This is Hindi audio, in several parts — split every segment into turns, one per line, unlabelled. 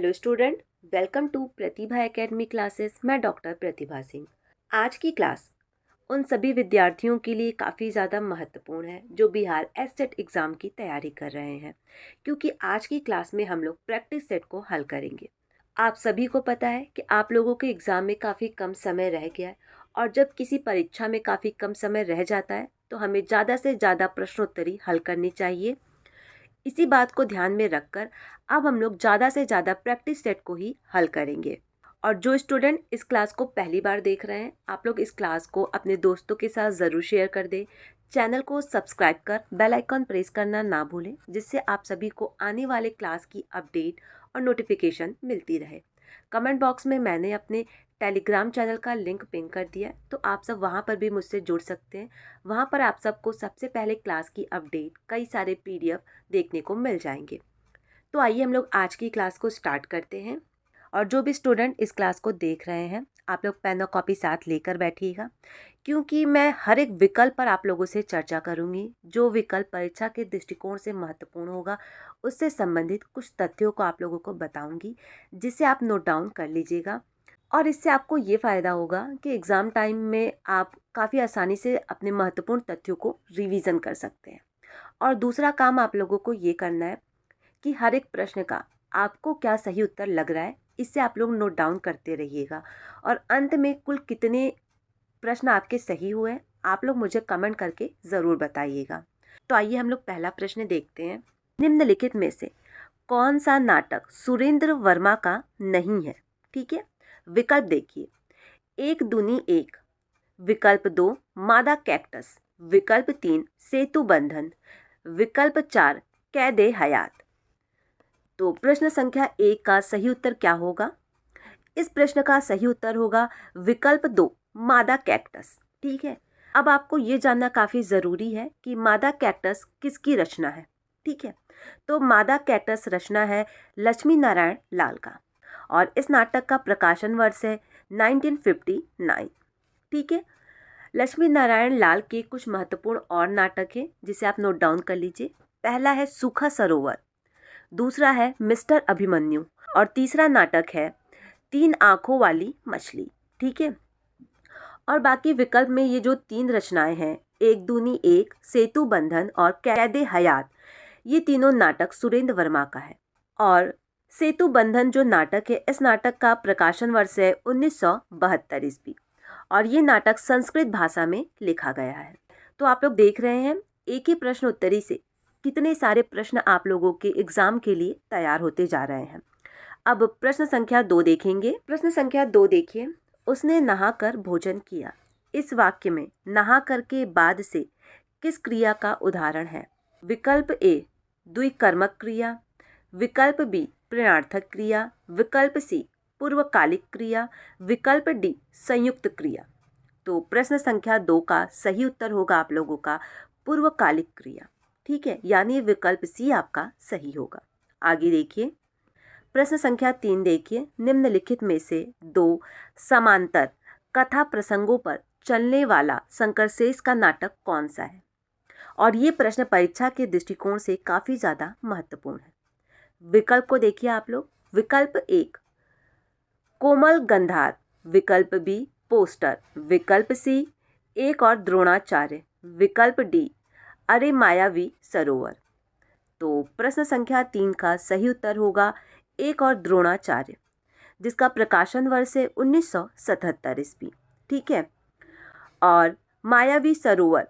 Hello student, welcome to Pratibha academy classes. मैं डॉक्टर प्रतिभा सिंह। आज की क्लास उन सभी विद्यार्थियों के लिए काफ़ी ज़्यादा महत्वपूर्ण है जो बिहार एससेट एग्ज़ाम की तैयारी कर रहे हैं, क्योंकि आज की क्लास में हम लोग प्रैक्टिस सेट को हल करेंगे। आप सभी को पता है कि आप लोगों के एग्ज़ाम में काफ़ी कम समय रह गया है, और जब किसी परीक्षा में काफ़ी कम समय रह जाता है तो हमें ज़्यादा से ज़्यादा प्रश्नोत्तरी हल करनी चाहिए। इसी बात को ध्यान में रखकर अब हम लोग ज़्यादा से ज़्यादा प्रैक्टिस सेट को ही हल करेंगे। और जो स्टूडेंट इस क्लास को पहली बार देख रहे हैं, आप लोग इस क्लास को अपने दोस्तों के साथ ज़रूर शेयर कर दें। चैनल को सब्सक्राइब कर बेल आइकन प्रेस करना ना भूलें, जिससे आप सभी को आने वाले क्लास की अपडेट और नोटिफिकेशन मिलती रहे। कमेंट बॉक्स में मैंने अपने टेलीग्राम चैनल का लिंक पिन कर दिया है, तो आप सब वहाँ पर भी मुझसे जुड़ सकते हैं। वहाँ पर आप सबको सबसे पहले क्लास की अपडेट, कई सारे PDF देखने को मिल जाएंगे। तो आइए हम लोग आज की क्लास को स्टार्ट करते हैं। और जो भी स्टूडेंट इस क्लास को देख रहे हैं, आप लोग पेन और कॉपी साथ लेकर बैठिएगा, क्योंकि मैं हर एक विकल्प पर आप लोगों से चर्चा करूंगी। जो विकल्प परीक्षा के दृष्टिकोण से महत्वपूर्ण होगा, उससे संबंधित कुछ तथ्यों को आप लोगों को बताऊंगी, जिसे आप नोट डाउन कर लीजिएगा। और इससे आपको ये फ़ायदा होगा कि एग्ज़ाम टाइम में आप काफ़ी आसानी से अपने महत्वपूर्ण तथ्यों को रिवीजन कर सकते हैं। और दूसरा काम आप लोगों को ये करना है कि हर एक प्रश्न का आपको क्या सही उत्तर लग रहा है, इससे आप लोग नोट डाउन करते रहिएगा। और अंत में कुल कितने प्रश्न आपके सही हुए, आप लोग मुझे कमेंट करके ज़रूर बताइएगा। तो आइए हम लोग पहला प्रश्न देखते हैं। निम्नलिखित में से कौन सा नाटक सुरेंद्र वर्मा का नहीं है? ठीक है, विकल्प देखिए। 1 दूनी 1, विकल्प 2 मादा कैक्टस, विकल्प 3 सेतु बंधन, विकल्प 4 कैदे हयात। तो प्रश्न संख्या 1 का सही उत्तर क्या होगा? इस प्रश्न का सही उत्तर होगा विकल्प 2 मादा कैक्टस। ठीक है, अब आपको ये जानना काफ़ी ज़रूरी है कि मादा कैक्टस किसकी रचना है। ठीक है, तो मादा कैक्टस रचना है लक्ष्मी नारायण लाल का, और इस नाटक का प्रकाशन वर्ष है 1959। ठीक है, लक्ष्मी नारायण लाल के कुछ महत्वपूर्ण और नाटक हैं, जिसे आप नोट डाउन कर लीजिए। पहला है सूखा सरोवर, दूसरा है मिस्टर अभिमन्यु, और तीसरा नाटक है 3 आंखों वाली मछली। ठीक है, और बाकी विकल्प में ये जो 3 रचनाएं हैं, 1 दूनी 1, सेतु बंधन और कैदे हयात, ये तीनों नाटक सुरेंद्र वर्मा का है। और सेतु बंधन जो नाटक है, इस नाटक का प्रकाशन वर्ष है 1972 ईस्वी, और ये नाटक संस्कृत भाषा में लिखा गया है। तो आप लोग देख रहे हैं एक ही प्रश्न उत्तरी से कितने सारे प्रश्न आप लोगों के एग्जाम के लिए तैयार होते जा रहे हैं। अब प्रश्न संख्या 2 देखेंगे। प्रश्न संख्या 2 देखिए। उसने नहाकर भोजन किया, इस वाक्य में नहाकर के बाद से किस क्रिया का उदाहरण है? विकल्प ए द्विकर्मक क्रिया, विकल्प बी प्रणार्थक क्रिया, विकल्प सी पूर्वकालिक क्रिया, विकल्प डी संयुक्त क्रिया। तो प्रश्न संख्या 2 का सही उत्तर होगा आप लोगों का पूर्वकालिक क्रिया। ठीक है, यानी विकल्प सी आपका सही होगा। आगे देखिए। प्रश्न संख्या 3 देखिए। निम्नलिखित में से 2 समांतर कथा प्रसंगों पर चलने वाला शंकरशेष का नाटक कौन सा है? और ये प्रश्न परीक्षा के दृष्टिकोण से काफ़ी ज़्यादा महत्वपूर्ण है। विकल्प को देखिए आप लोग। विकल्प 1 कोमल गंधार, विकल्प बी पोस्टर, विकल्प सी एक और द्रोणाचार्य, विकल्प डी अरे मायावी सरोवर। तो प्रश्न संख्या 3 का सही उत्तर होगा एक और द्रोणाचार्य, जिसका प्रकाशन वर्ष है 1977 ईस्वी। ठीक है, और मायावी सरोवर,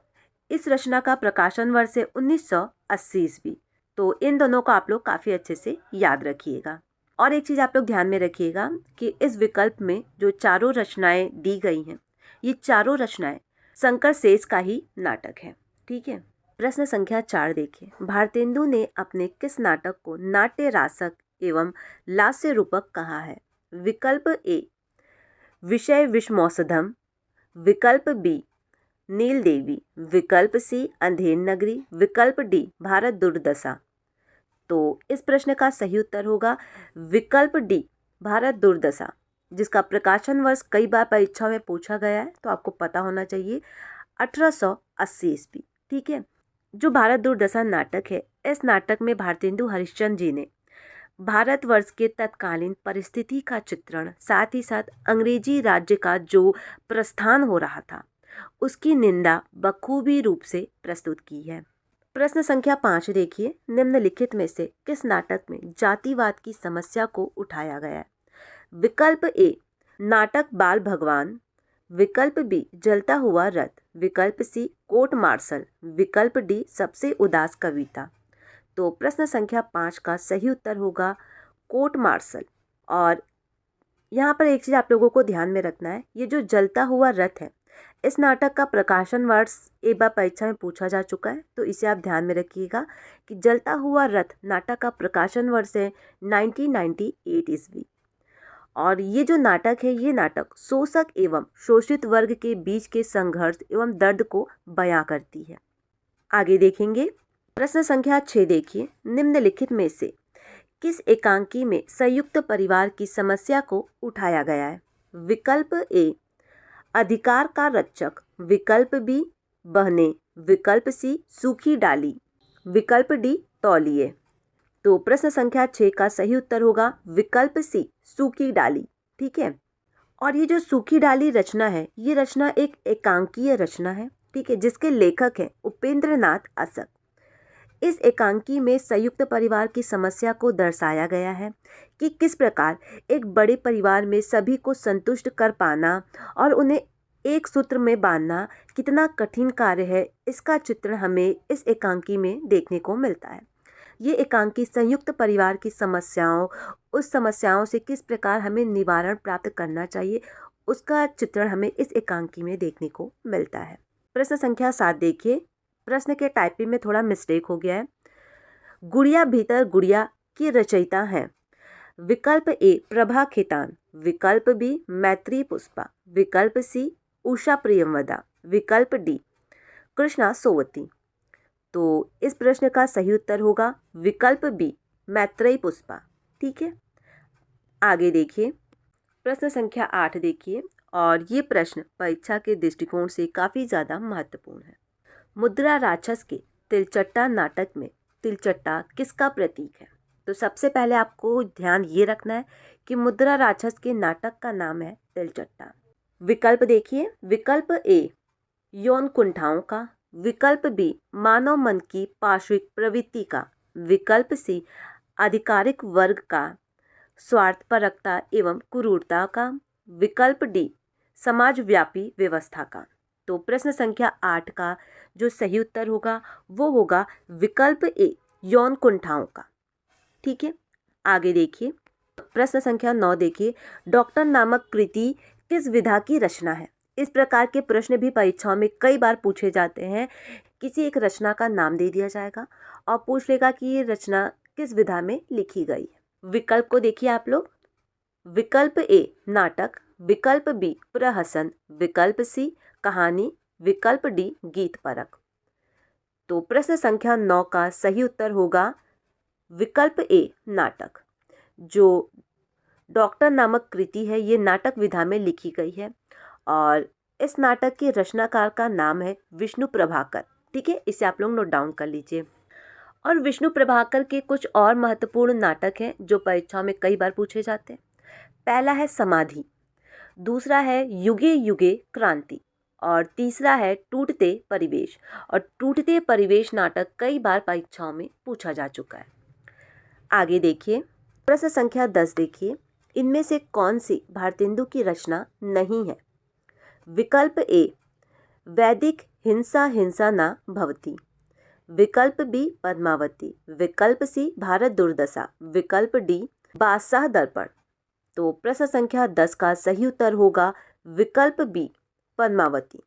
इस रचना का प्रकाशन वर्ष है 1980 ईस्वी। तो इन दोनों को आप लोग काफ़ी अच्छे से याद रखिएगा। और एक चीज़ आप लोग ध्यान में रखिएगा कि इस विकल्प में जो चारों रचनाएं दी गई हैं, ये चारों रचनाएं शंकरशेष का ही नाटक है। ठीक है, प्रश्न संख्या 4 देखिए। भारतेंदु ने अपने किस नाटक को नाट्य रासक एवं लास्य रूपक कहा है? विकल्प ए विषय विषमौसधम, विकल्प बी नील देवी, विकल्प सी अंधेर नगरी, विकल्प डी भारत दुर्दशा। तो इस प्रश्न का सही उत्तर होगा विकल्प डी भारत दुर्दशा, जिसका प्रकाशन वर्ष कई बार परीक्षा में पूछा गया है, तो आपको पता होना चाहिए 1880 ईस्वी। ठीक है, जो भारत दुर्दशा नाटक है, इस नाटक में भारतेंदु हरिश्चंद्र जी ने भारतवर्ष के तत्कालीन परिस्थिति का चित्रण, साथ ही साथ अंग्रेजी राज्य का जो प्रस्थान हो रहा था उसकी निंदा बखूबी रूप से प्रस्तुत की है। प्रश्न संख्या 5 देखिए, निम्नलिखित में से किस नाटक में जातिवाद की समस्या को उठाया गया है? विकल्प ए नाटक बाल भगवान, विकल्प बी जलता हुआ रथ, विकल्प सी कोर्ट मार्शल, विकल्प डी सबसे उदास कविता। तो प्रश्न संख्या 5 का सही उत्तर होगा कोर्ट मार्शल। और यहाँ पर एक चीज़ आप लोगों को ध्यान में रखना है, ये जो जलता हुआ रथ है इस नाटक का प्रकाशन वर्ष एक बार परीक्षा में पूछा जा चुका है, तो इसे आप ध्यान में रखिएगा कि जलता हुआ रथ नाटक का प्रकाशन वर्ष है 1998 ईस्वी। और ये जो नाटक है ये नाटक शोषक एवं शोषित वर्ग के बीच के संघर्ष एवं दर्द को बयां करती है। आगे देखेंगे, प्रश्न संख्या 6 देखिए, निम्नलिखित में से किस एकांकी में संयुक्त परिवार की समस्या को उठाया गया है? विकल्प ए अधिकार का रक्षक, विकल्प बी बहने, विकल्प सी सूखी डाली, विकल्प डी तौलिए। तो प्रश्न संख्या 6 का सही उत्तर होगा विकल्प सी सूखी डाली। ठीक है, और ये जो सूखी डाली रचना है ये रचना एक एकांकीय रचना है। ठीक है, जिसके लेखक हैं उपेंद्र नाथ असक। इस एकांकी में संयुक्त परिवार की समस्या को दर्शाया गया है कि किस प्रकार एक बड़े परिवार में सभी को संतुष्ट कर पाना और उन्हें एक सूत्र में बांधना कितना कठिन कार्य है, इसका चित्रण हमें इस एकांकी में देखने को मिलता है। ये एकांकी संयुक्त परिवार की समस्याओं, उस समस्याओं से किस प्रकार हमें निवारण प्राप्त करना चाहिए, उसका चित्रण हमें इस एकांकी में देखने को मिलता है। प्रश्न संख्या 7 देखिए, प्रश्न के टाइपिंग में थोड़ा मिस्टेक हो गया है। गुड़िया भीतर गुड़िया की रचयिता हैं विकल्प ए प्रभा खेतान, विकल्प बी मैत्री पुष्पा, विकल्प सी उषा प्रियमवदा, विकल्प डी कृष्णा सोवती। तो इस प्रश्न का सही उत्तर होगा विकल्प बी मैत्रेयी पुष्पा। ठीक है, आगे देखिए, प्रश्न संख्या 8 देखिए, और ये प्रश्न परीक्षा के दृष्टिकोण से काफ़ी ज़्यादा महत्वपूर्ण है। मुद्रा राक्षस के तिलचट्टा नाटक में तिलचट्टा किसका प्रतीक है? तो सबसे पहले आपको ध्यान ये रखना है कि मुद्रा राक्षस के नाटक का नाम है तिलचट्टा। विकल्प देखिए, विकल्प ए यौन कुंठाओं का, विकल्प बी मानव मन की पार्श्विक प्रवृत्ति का, विकल्प सी आधिकारिक वर्ग का स्वार्थपरकता एवं क्रूरता का, विकल्प डी समाजव्यापी व्यवस्था का। तो प्रश्न संख्या 8 का जो सही उत्तर होगा वो होगा विकल्प ए यौन कुंठाओं का। ठीक है, आगे देखिए, प्रश्न संख्या 9 देखिए, डॉक्टर नामक कृति किस विधा की रचना है? इस प्रकार के प्रश्न भी परीक्षाओं में कई बार पूछे जाते हैं। किसी एक रचना का नाम दे दिया जाएगा और पूछ लेगा कि ये रचना किस विधा में लिखी गई है। विकल्प को देखिए आप लोग, विकल्प ए नाटक, विकल्प बी प्रहसन, विकल्प सी कहानी, विकल्प डी गीत परक। तो प्रश्न संख्या 9 का सही उत्तर होगा विकल्प ए नाटक। जो डॉक्टर नामक कृति है ये नाटक विधा में लिखी गई है और इस नाटक के रचनाकार का नाम है विष्णु प्रभाकर। ठीक है, इसे आप लोग नोट डाउन कर लीजिए। और विष्णु प्रभाकर के कुछ और महत्वपूर्ण नाटक हैं जो परीक्षाओं में कई बार पूछे जाते हैं। पहला है समाधि, दूसरा है युगे युगे क्रांति, और तीसरा है टूटते परिवेश। और टूटते परिवेश नाटक कई बार परीक्षाओं में पूछा जा चुका है। आगे देखिए, प्रश्न संख्या 10 देखिए, इनमें से कौन सी भारतेंदु की रचना नहीं है? विकल्प ए वैदिक हिंसा हिंसा ना भवती, विकल्प बी पद्मावती, विकल्प सी भारत दुर्दशा, विकल्प डी बादशाह दर्पण। तो प्रश्न संख्या 10 का सही उत्तर होगा विकल्प बी पद्मावती।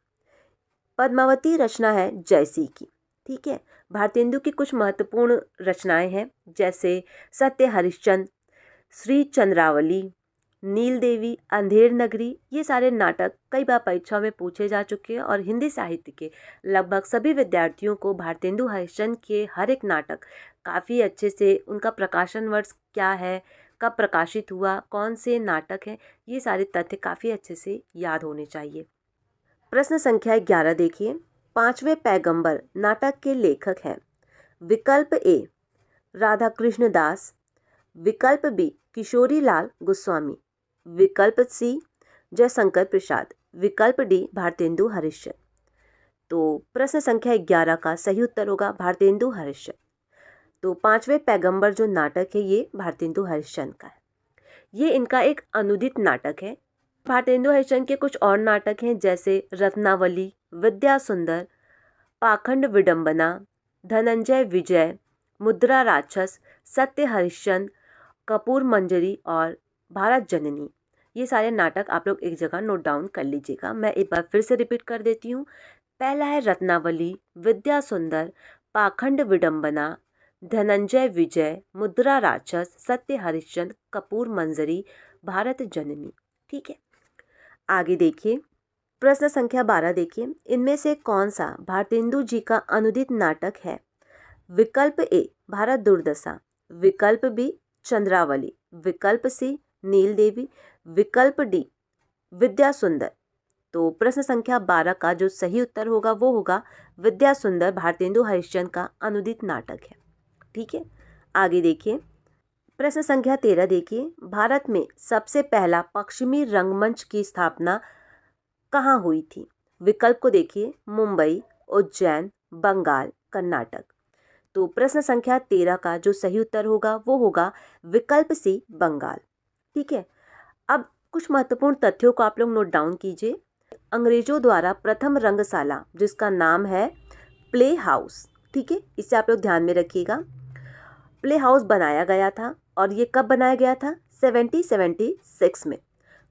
पद्मावती रचना है जयसी की। ठीक है, भारतेंदु की कुछ महत्वपूर्ण रचनाएं हैं जैसे सत्य हरिश्चंद्र, श्री चंद्रावली, नील देवी, अंधेर नगरी। ये सारे नाटक कई बार परीक्षा में पूछे जा चुके हैं और हिंदी साहित्य के लगभग सभी विद्यार्थियों को भारतेंदु हरिश्चंद्र के हर एक नाटक काफ़ी अच्छे से, उनका प्रकाशन वर्ष क्या है, कब प्रकाशित हुआ, कौन से नाटक हैं, ये सारे तथ्य काफ़ी अच्छे से याद होने चाहिए। प्रश्न संख्या 11 देखिए, पांचवें पैगंबर नाटक के लेखक हैं। विकल्प ए राधा कृष्ण दास, विकल्प बी किशोरी लाल गोस्वामी, विकल्प सी जयशंकर प्रसाद, विकल्प डी भारतेंदु हरिश्चंद्र। तो प्रश्न संख्या 11 का सही उत्तर होगा भारतेंदु हरिश्चंद्र। तो पांचवें पैगंबर जो नाटक है ये भारतेंदु हरिश्चंद्र का है। ये इनका एक अनुदित नाटक है। भारतेंदु हरिश्चंद्र के कुछ और नाटक हैं जैसे रत्नावली, विद्या सुंदर, पाखंड विडंबना, धनंजय विजय, मुद्रा राक्षस, सत्य हरिश्चंद्र, कपूर मंजरी और भारत जननी। ये सारे नाटक आप लोग एक जगह नोट डाउन कर लीजिएगा। मैं एक बार फिर से रिपीट कर देती हूँ। पहला है रत्नावली, विद्या सुंदर, पाखंड विडंबना, धनंजय विजय, मुद्रा राक्षस, सत्य हरिश्चंद्र, कपूर मंजरी, भारत जननी। ठीक है, आगे देखिए प्रश्न संख्या 12 देखिए, इनमें से कौन सा भारतेंदु जी का अनुदित नाटक है? विकल्प ए भारत दुर्दशा, विकल्प बी चंद्रावली, विकल्प सी नील देवी, विकल्प डी विद्या सुंदर। तो प्रश्न संख्या 12 का जो सही उत्तर होगा वो होगा विद्या सुंदर भारतेंदु हरिश्चंद्र का अनुदित नाटक है। ठीक है, आगे देखिए प्रश्न संख्या 13 देखिए, भारत में सबसे पहला पश्चिमी रंगमंच की स्थापना कहाँ हुई थी? विकल्प को देखिए, मुंबई, उज्जैन, बंगाल, कर्नाटक। तो प्रश्न संख्या 13 का जो सही उत्तर होगा वो होगा विकल्प सी बंगाल। ठीक है, अब कुछ महत्वपूर्ण तथ्यों को आप लोग नोट डाउन कीजिए। अंग्रेजों द्वारा प्रथम रंगशाला जिसका नाम है प्ले हाउस, ठीक है, इसे आप लोग ध्यान में रखिएगा। प्ले हाउस बनाया गया था और ये कब बनाया गया था? 1776 में।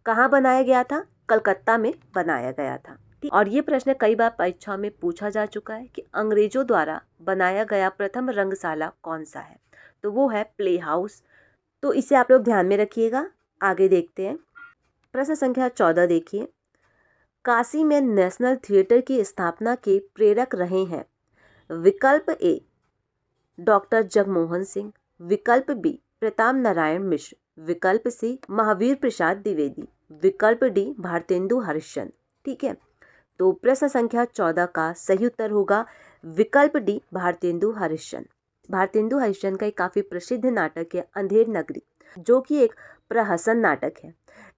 कहाँ बनाया गया था? कलकत्ता में बनाया गया था। और ये प्रश्न कई बार परीक्षा में पूछा जा चुका है कि अंग्रेजों द्वारा बनाया गया प्रथम रंगशाला कौन सा है? तो वो है प्ले हाउस। तो इसे आप लोग ध्यान में रखिएगा। आगे देखते हैं प्रश्न संख्या 14 देखिए, काशी में नेशनल थिएटर की स्थापना के प्रेरक रहे हैं? विकल्प ए डॉक्टर जगमोहन सिंह, विकल्प बी प्रताप नारायण मिश्र, विकल्प सी महावीर प्रसाद द्विवेदी, विकल्प डी भारतेंदु हरिश्चंद्र। ठीक है, तो प्रश्न संख्या 14 का सही उत्तर होगा विकल्प डी भारतेंदु हरिश्चंद्र। भारतेंदु हरिश्चंद्र का एक काफी प्रसिद्ध नाटक है अंधेर नगरी, जो कि एक प्रहसन नाटक है।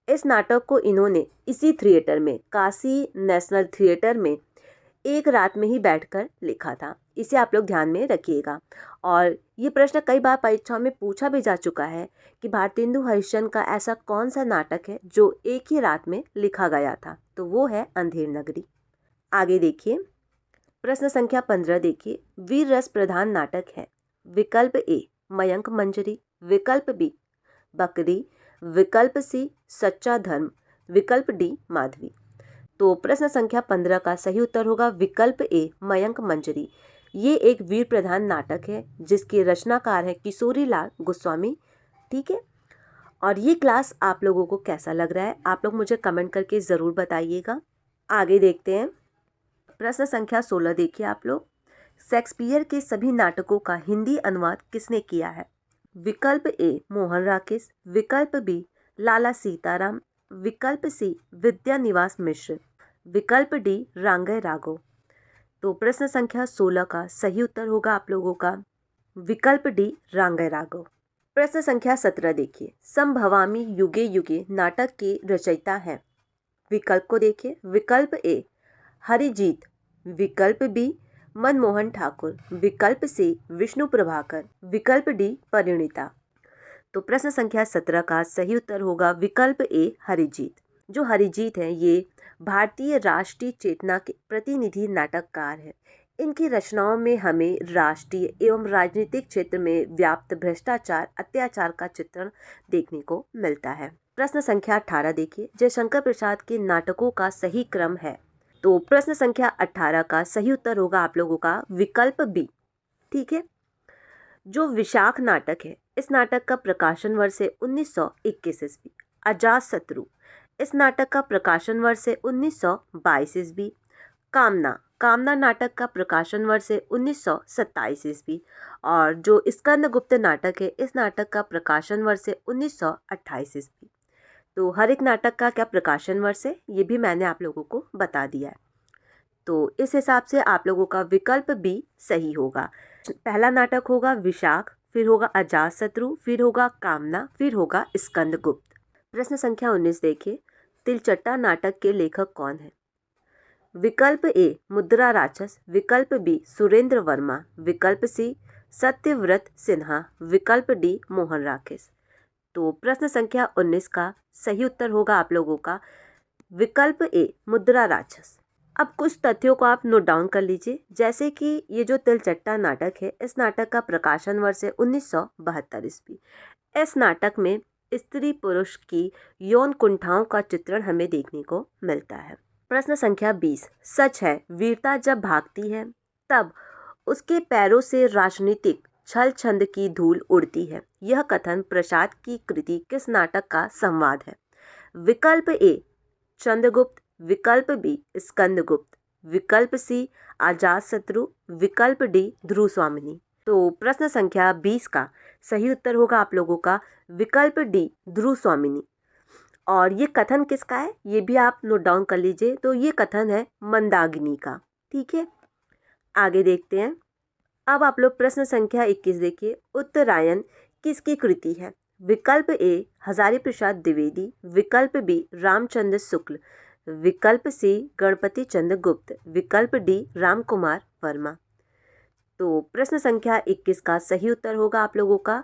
इस नाटक को इन्होंने इसी थिएटर में, काशी नेशनल थिएटर में एक रात में ही बैठकर लिखा था। इसे आप लोग ध्यान में रखिएगा। और ये प्रश्न कई बार परीक्षा में पूछा भी जा चुका है कि भारतेंदु हरिश्चंद्र का ऐसा कौन सा नाटक है जो एक ही रात में लिखा गया था? तो वो है अंधेर नगरी। आगे देखिए प्रश्न संख्या 15 देखिए, वीर रस प्रधान नाटक है? विकल्प ए मयंक मंजरी, विकल्प बी बकरी, विकल्प सी सच्चा धर्म, विकल्प डी माधवी। तो प्रश्न संख्या 15 का सही उत्तर होगा विकल्प ए मयंक मंजरी। ये एक वीर प्रधान नाटक है जिसके रचनाकार है किशोरी लाल गोस्वामी। ठीक है, और ये क्लास आप लोगों को कैसा लग रहा है आप लोग मुझे कमेंट करके ज़रूर बताइएगा। आगे देखते हैं प्रश्न संख्या 16 देखिए आप लोग, शेक्सपियर के सभी नाटकों का हिंदी अनुवाद किसने किया है? विकल्प ए मोहन राकेश, विकल्प बी लाला सीताराम, विकल्प सी विद्या निवास मिश्र, विकल्प डी रांगय राघव। तो प्रश्न संख्या 16 का सही उत्तर होगा आप लोगों का विकल्प डी रांगय राघव। प्रश्न संख्या 17 देखिए, संभवामी युगे युगे नाटक के रचयिता हैं? विकल्प को देखिए, विकल्प ए हरिजीत, विकल्प बी मनमोहन ठाकुर, विकल्प सी विष्णु प्रभाकर, विकल्प डी परिणीता। तो प्रश्न संख्या 17 का सही उत्तर होगा विकल्प ए हरिजीत। जो हरिजीत हैं ये भारतीय राष्ट्रीय चेतना के प्रतिनिधि नाटककार हैं। इनकी रचनाओं में हमें राष्ट्रीय एवं राजनीतिक क्षेत्र में व्याप्त भ्रष्टाचार, अत्याचार का चित्रण देखने को मिलता है। प्रश्न संख्या 18 देखिए, जयशंकर प्रसाद के नाटकों का सही क्रम है? तो प्रश्न संख्या 18 का सही उत्तर होगा आप लोगों का विकल्प बी। ठीक है, जो विशाख नाटक है इस नाटक का प्रकाशन वर्ष है 1921 ईस्वी। अजातशत्रु इस नाटक का प्रकाशन वर्ष है 1922 ईस्वी। कामना नाटक का प्रकाशन वर्ष है 1927 ईस्वी। और जो स्कंदगुप्त नाटक है इस नाटक का प्रकाशन वर्ष है 1928 ईस्वी। तो हर एक नाटक का क्या प्रकाशन वर्ष है ये भी मैंने आप लोगों को बता दिया है। तो इस हिसाब से आप लोगों का विकल्प बी सही होगा। पहला नाटक होगा विशाख, फिर होगा अजातशत्रु, फिर होगा कामना, फिर होगा स्कंदगुप्त। प्रश्न संख्या 19 देखिए, तिलचट्टा नाटक के लेखक कौन है? विकल्प ए मुद्रा राक्षस, विकल्प बी सुरेंद्र वर्मा, विकल्प सी सत्यव्रत सिन्हा, विकल्प डी मोहन राकेश। तो प्रश्न संख्या 19 का सही उत्तर होगा आप लोगों का विकल्प ए मुद्रा राक्षस। अब कुछ तथ्यों को आप नोट डाउन कर लीजिए, जैसे कि ये जो तिलचट्टा नाटक है, इस नाटक का प्रकाशन वर्ष है 1972 ईस्वी। इस नाटक में स्त्री पुरुष की यौन कुंठाओं का चित्रण हमें देखने को मिलता है। प्रश्न संख्या 20, सच है वीरता जब भागती है तब उसके पैरों से राजनीतिक छल छंद की धूल उड़ती है। यह कथन प्रसाद की कृति किस नाटक का संवाद है? विकल्प ए चंद्रगुप्त, विकल्प बी स्कंदगुप्त, विकल्प सी अजातशत्रु, विकल्प डी ध्रुव स्वामिनी। तो प्रश्न संख्या 20 का सही उत्तर होगा आप लोगों का विकल्प डी ध्रुव स्वामिनी। और ये कथन किसका है ये भी आप नोट डाउन कर लीजिए। तो ये कथन है मंदाकिनी का। ठीक है, आगे देखते हैं। अब आप लोग प्रश्न संख्या 21 देखिए, उत्तरायण किसकी कृति है? विकल्प ए हजारी प्रसाद द्विवेदी, विकल्प बी रामचंद्र शुक्ल, विकल्प सी गणपति चंद्र गुप्त, विकल्प डी रामकुमार वर्मा। तो प्रश्न संख्या 21 का सही उत्तर होगा आप लोगों का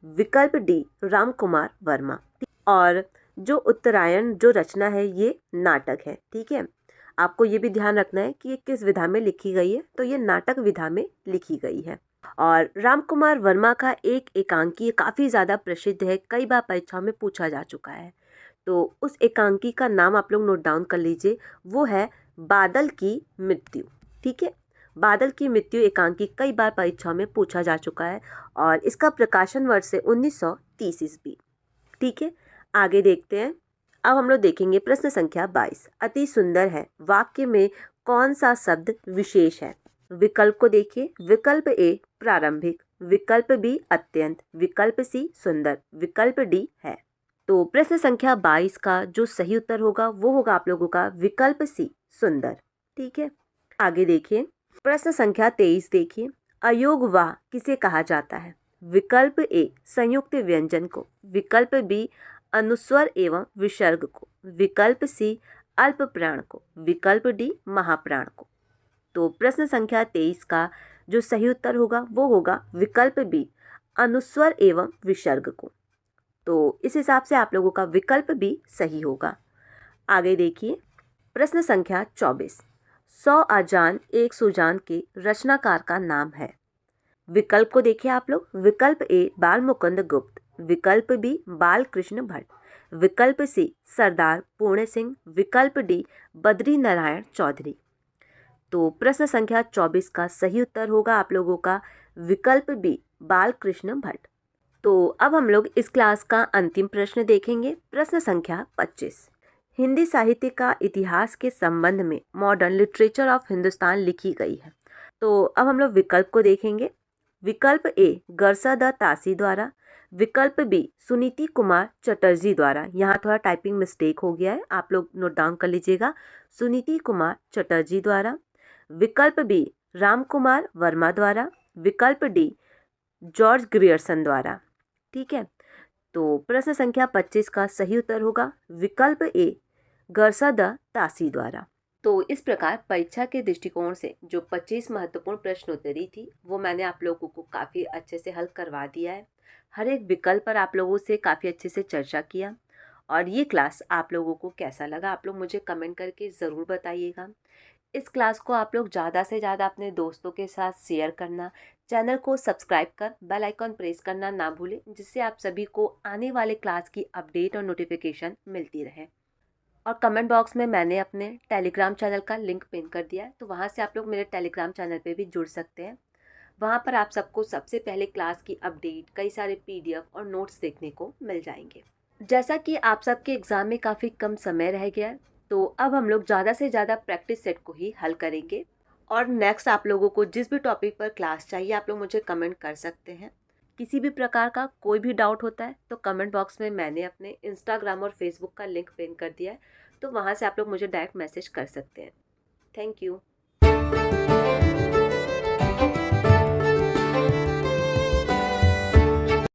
विकल्प डी रामकुमार वर्मा। और जो उत्तरायण जो रचना है ये नाटक है। ठीक है, आपको ये भी ध्यान रखना है कि ये किस विधा में लिखी गई है। तो ये नाटक विधा में लिखी गई है। और रामकुमार वर्मा का एक एकांकी काफ़ी ज़्यादा प्रसिद्ध है, कई बार परीक्षाओं में पूछा जा चुका है। तो उस एकांकी का नाम आप लोग नोट डाउन कर लीजिए, वो है बादल की मृत्यु। ठीक है, बादल की मृत्यु एकांकी कई बार परीक्षाओं में पूछा जा चुका है और इसका प्रकाशन वर्ष है 1930 ईस्वी। ठीक है, आगे देखते हैं। अब हम लोग देखेंगे प्रश्न संख्या 22, अति सुंदर है वाक्य में कौन सा शब्द विशेष है? विकल्प को देखिए, विकल्प ए प्रारंभिक, विकल्प बी अत्यंत, विकल्प सी सुंदर, विकल्प डी है। तो प्रश्न संख्या 22 का जो सही उत्तर होगा वो होगा आप लोगों का विकल्प सी सुंदर। ठीक है, आगे देखिए। प्रश्न संख्या 23 देखिए, अयोग वाह किसे कहा जाता है? विकल्प ए संयुक्त व्यंजन को, विकल्प बी अनुस्वर एवं विसर्ग को, विकल्प सी अल्प प्राण को, विकल्प डी महाप्राण को। तो प्रश्न संख्या 23 का जो सही उत्तर होगा वो होगा विकल्प बी अनुस्वर एवं विसर्ग को। तो इस हिसाब से आप लोगों का विकल्प भी सही होगा। आगे देखिए प्रश्न संख्या 24, 100 अजान एक सुजान के रचनाकार का नाम है। विकल्प को देखिए आप लोग, विकल्प ए बाल मुकुंद गुप्त, विकल्प बी बाल कृष्ण भट्ट, विकल्प सी सरदार पूर्ण सिंह, विकल्प डी बद्री नारायण चौधरी। तो प्रश्न संख्या 24 का सही उत्तर होगा आप लोगों का विकल्प बी बाल कृष्ण भट्ट। तो अब हम लोग इस क्लास का अंतिम प्रश्न देखेंगे। प्रश्न संख्या 25, हिंदी साहित्य का इतिहास के संबंध में मॉडर्न लिटरेचर ऑफ हिंदुस्तान लिखी गई है। तो अब हम लोग विकल्प को देखेंगे। विकल्प ए गरसादा तासी द्वारा, विकल्प बी सुनीति कुमार चटर्जी द्वारा। यहाँ थोड़ा टाइपिंग मिस्टेक हो गया है, आप लोग नोट डाउन कर लीजिएगा, सुनीति कुमार चटर्जी द्वारा, विकल्प बी राम कुमार वर्मा द्वारा, विकल्प डी जॉर्ज ग्रियर्सन द्वारा। ठीक है, तो प्रश्न संख्या 25 का सही उत्तर होगा विकल्प ए गरसादा तासी द्वारा। तो इस प्रकार परीक्षा के दृष्टिकोण से जो 25 महत्वपूर्ण प्रश्नोत्तरी थी वो मैंने आप लोगों को काफ़ी अच्छे से हल करवा दिया है। हर एक विकल्प पर आप लोगों से काफ़ी अच्छे से चर्चा किया। और ये क्लास आप लोगों को कैसा लगा आप लोग मुझे कमेंट करके ज़रूर बताइएगा। इस क्लास को आप लोग ज़्यादा से ज़्यादा अपने दोस्तों के साथ शेयर करना, चैनल को सब्सक्राइब कर बेल आइकॉन प्रेस करना ना भूलें, जिससे आप सभी को आने वाले क्लास की अपडेट और नोटिफिकेशन मिलती रहे। और कमेंट बॉक्स में मैंने अपने टेलीग्राम चैनल का लिंक पिन कर दिया है, तो वहाँ से आप लोग मेरे टेलीग्राम चैनल पे भी जुड़ सकते हैं। वहाँ पर आप सबको सबसे पहले क्लास की अपडेट, कई सारे PDF और नोट्स देखने को मिल जाएंगे। जैसा कि आप सबके एग्ज़ाम में काफ़ी कम समय रह गया है, तो अब हम लोग ज़्यादा से ज़्यादा प्रैक्टिस सेट को ही हल करेंगे। और नेक्स्ट आप लोगों को जिस भी टॉपिक पर क्लास चाहिए आप लोग मुझे कमेंट कर सकते हैं। किसी भी प्रकार का कोई भी डाउट होता है तो कमेंट बॉक्स में मैंने अपने इंस्टाग्राम और फेसबुक का लिंक पिन कर दिया है, तो वहाँ से आप लोग मुझे डायरेक्ट मैसेज कर सकते हैं। Thank you.